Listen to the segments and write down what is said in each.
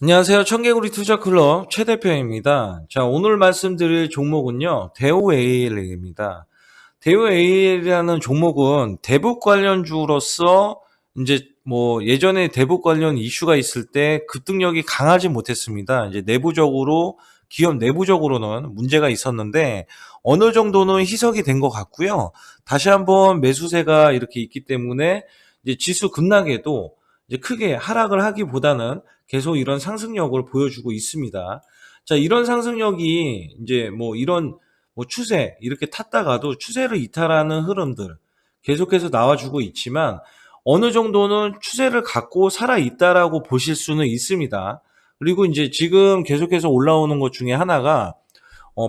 안녕하세요. 청개구리 투자클럽 최 대표입니다. 자, 오늘 말씀드릴 종목은요, 대우 AL입니다. 대우 AL이라는 종목은 대북 관련주로서 이제 뭐 예전에 대북 관련 이슈가 있을 때 급등력이 강하지 못했습니다. 이제 내부적으로 기업 내부적으로는 문제가 있었는데 어느 정도는 희석이 된 것 같고요. 다시 한번 매수세가 이렇게 있기 때문에 이제 지수 급락에도 이제 크게 하락을 하기보다는 계속 이런 상승력을 보여주고 있습니다. 자, 이런 상승력이 이제 뭐 이런 뭐 추세 이렇게 탔다가도 추세를 이탈하는 흐름들 계속해서 나와주고 있지만 어느 정도는 추세를 갖고 살아 있다라고 보실 수는 있습니다. 그리고 이제 지금 계속해서 올라오는 것 중에 하나가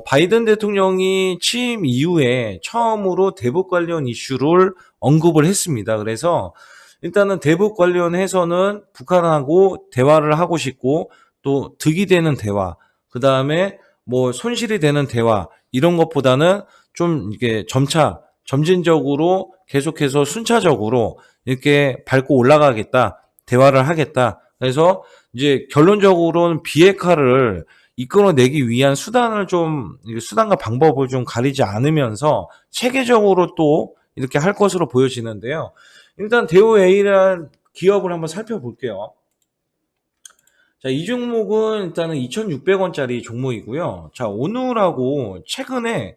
바이든 대통령이 취임 이후에 처음으로 대북 관련 이슈를 언급을 했습니다. 그래서 일단은 대북 관련해서는 북한하고 대화를 하고 싶고 또 득이 되는 대화, 그 다음에 뭐 손실이 되는 대화 이런 것보다는 좀 이게 점진적으로 계속해서 순차적으로 이렇게 밟고 올라가겠다, 대화를 하겠다. 그래서 이제 결론적으로는 비핵화를 이끌어내기 위한 수단과 방법을 좀 가리지 않으면서 체계적으로 또 이렇게 할 것으로 보여지는데요. 일단 대우 A라는 기업을 한번 살펴볼게요. 자, 이 종목은 일단은 2,600원짜리 종목이고요. 자, 오늘하고 최근에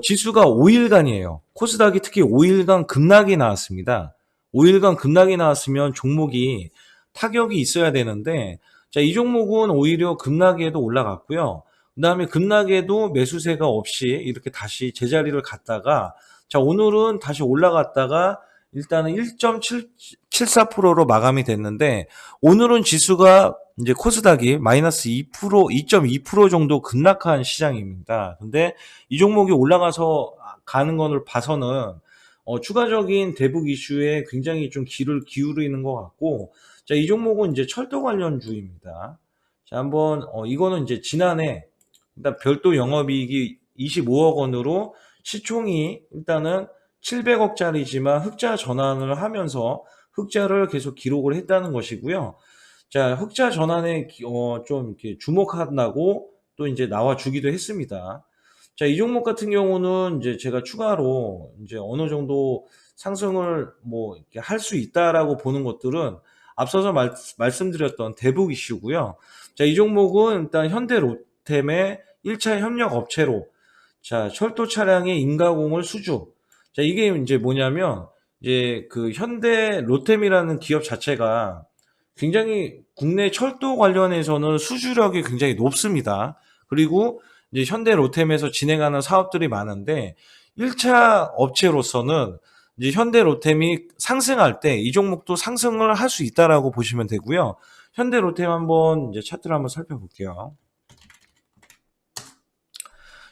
지수가 5일간이에요. 코스닥이 특히 5일간 급락이 나왔습니다. 5일간 급락이 나왔으면 종목이 타격이 있어야 되는데, 자, 이 종목은 오히려 급락에도 올라갔고요. 그 다음에 급락에도 매수세가 없이 이렇게 다시 제자리를 갔다가, 자, 오늘은 다시 올라갔다가 일단은 1.74%로 마감이 됐는데, 오늘은 지수가 이제 코스닥이 마이너스 2%, 2.2% 정도 급락한 시장입니다. 근데 이 종목이 올라가서 가는 것을 봐서는 추가적인 대북 이슈에 굉장히 좀 귀를 기울이는 것 같고, 자, 이 종목은 이제 철도 관련주입니다. 자, 한번 이거는 이제 지난해 일단 별도 영업이익이 25억 원으로 시총이 일단은 700억짜리지만 흑자 전환을 하면서 흑자를 계속 기록을 했다는 것이고요. 자, 흑자 전환에 좀 이렇게 주목한다고 또 이제 나와주기도 했습니다. 자, 이 종목 같은 경우는 이제 제가 추가로 이제 어느 정도 상승을 뭐 이렇게 할 수 있다라고 보는 것들은 앞서서 말씀드렸던 대북 이슈고요. 자, 이 종목은 일단 현대 로템의 1차 협력 업체로 자, 철도 차량의 인가공을 수주. 자, 이게 이제 뭐냐면 이제 그 현대 로템이라는 기업 자체가 굉장히 국내 철도 관련해서는 수주력이 굉장히 높습니다. 그리고 이제 현대 로템에서 진행하는 사업들이 많은데 1차 업체로서는 이제 현대 로템이 상승할 때 이 종목도 상승을 할 수 있다라고 보시면 되고요. 현대 로템 한번 이제 차트를 한번 살펴볼게요.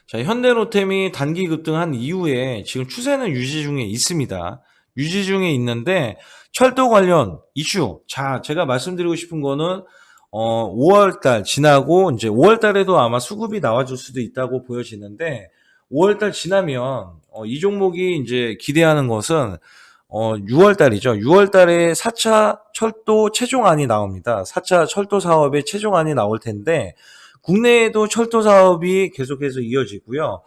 자, 현대로템이 단기 급등한 이후에 지금 추세는 유지 중에 있습니다. 유지 중에 있는데 철도 관련 이슈. 자, 제가 말씀드리고 싶은 거는 5월 달 지나고 이제 5월 달에도 아마 수급이 나와줄 수도 있다고 보여지는데 5월 달 지나면 이 종목이 이제 기대하는 것은 6월 달이죠. 6월 달에 4차 철도 최종안이 나옵니다. 4차 철도 사업의 최종안이 나올 텐데 국내에도 철도 사업이 계속해서 이어지고요.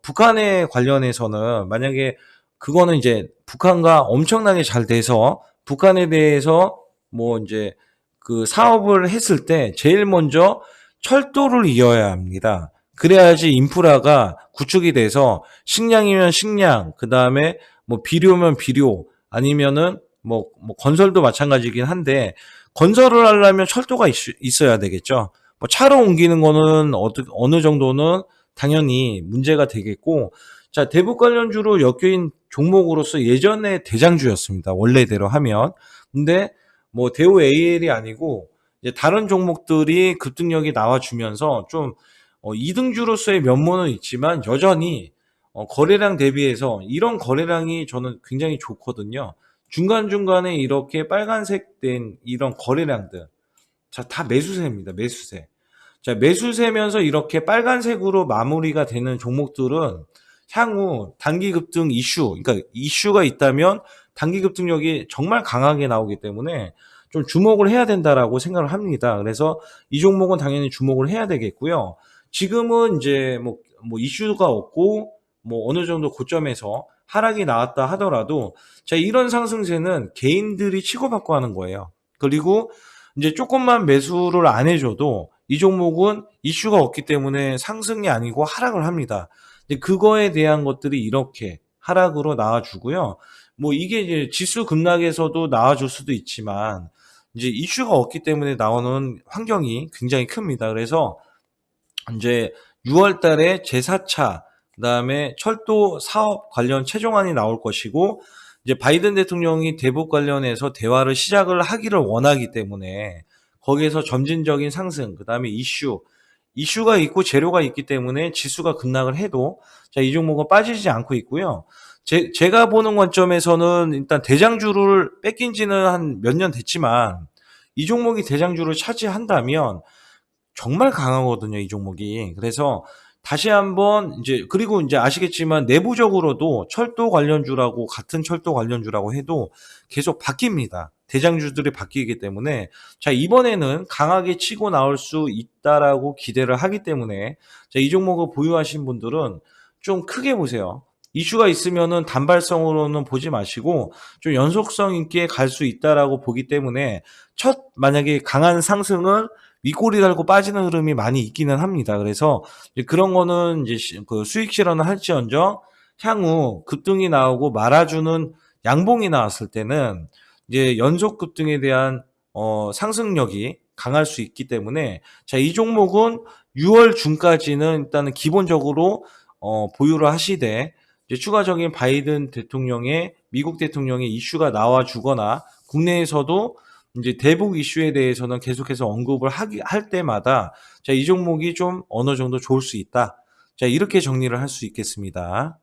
북한에 관련해서는 만약에 그거는 이제 북한과 엄청나게 잘 돼서 북한에 대해서 뭐 이제 그 사업을 했을 때 제일 먼저 철도를 이어야 합니다. 그래야지 인프라가 구축이 돼서 식량이면 식량, 그 다음에 뭐 비료면 비료, 아니면은 뭐 건설도 마찬가지긴 한데 건설을 하려면 철도가 있어야 되겠죠. 뭐 차로 옮기는 거는 어느 정도는 당연히 문제가 되겠고, 자, 대북 관련주로 엮인 종목으로서 예전에 대장주였습니다. 원래대로 하면. 근데 뭐 대우 AL이 아니고 이제 다른 종목들이 급등력이 나와주면서 좀 이등주로서의 면모는 있지만 여전히 거래량 대비해서 이런 거래량이 저는 굉장히 좋거든요. 중간중간에 이렇게 빨간색 된 이런 거래량들. 자, 다 매수세입니다. 매수세. 자, 매수세면서 이렇게 빨간색으로 마무리가 되는 종목들은 향후 단기 급등 이슈, 그러니까 이슈가 있다면 단기 급등력이 정말 강하게 나오기 때문에 좀 주목을 해야 된다라고 생각을 합니다. 그래서 이 종목은 당연히 주목을 해야 되겠고요. 지금은 이제 뭐 이슈가 없고 뭐 어느 정도 고점에서 하락이 나왔다 하더라도 자, 이런 상승세는 개인들이 치고받고 하는 거예요. 그리고 이제 조금만 매수를 안 해줘도 이 종목은 이슈가 없기 때문에 상승이 아니고 하락을 합니다. 근데 그거에 대한 것들이 이렇게 하락으로 나와주고요. 뭐 이게 이제 지수 급락에서도 나와줄 수도 있지만 이제 이슈가 없기 때문에 나오는 환경이 굉장히 큽니다. 그래서 이제 6월 달에 제4차 그다음에 철도 사업 관련 최종안이 나올 것이고 이제 바이든 대통령이 대북 관련해서 대화를 시작을 하기를 원하기 때문에 거기에서 점진적인 상승 그다음에 이슈가 있고 재료가 있기 때문에 지수가 급락을 해도 자, 이 종목은 빠지지 않고 있고요. 제가 보는 관점에서는 일단 대장주를 뺏긴 지는 한 몇 년 됐지만 이 종목이 대장주를 차지한다면 정말 강하거든요, 이 종목이. 그래서 다시 한번 이제 그리고 이제 아시겠지만 내부적으로도 철도 관련주라고 같은 철도 관련주라고 해도 계속 바뀝니다. 대장주들이 바뀌기 때문에 자, 이번에는 강하게 치고 나올 수 있다라고 기대를 하기 때문에 자, 이 종목을 보유하신 분들은 좀 크게 보세요. 이슈가 있으면은 단발성으로는 보지 마시고 좀 연속성 있게 갈 수 있다라고 보기 때문에 만약에 강한 상승은 윗꼬리 달고 빠지는 흐름이 많이 있기는 합니다. 그래서 이제 그런 거는 이제 그 수익 실현을 할지언정 향후 급등이 나오고 말아주는 양봉이 나왔을 때는 이제 연속 급등에 대한 상승력이 강할 수 있기 때문에 자, 이 종목은 6월 중까지는 일단은 기본적으로 보유를 하시되 이제 추가적인 바이든 대통령의 미국 대통령의 이슈가 나와주거나 국내에서도 이제 대북 이슈에 대해서는 계속해서 언급을 할 때마다 자, 이 종목이 좀 어느 정도 좋을 수 있다. 자, 이렇게 정리를 할 수 있겠습니다.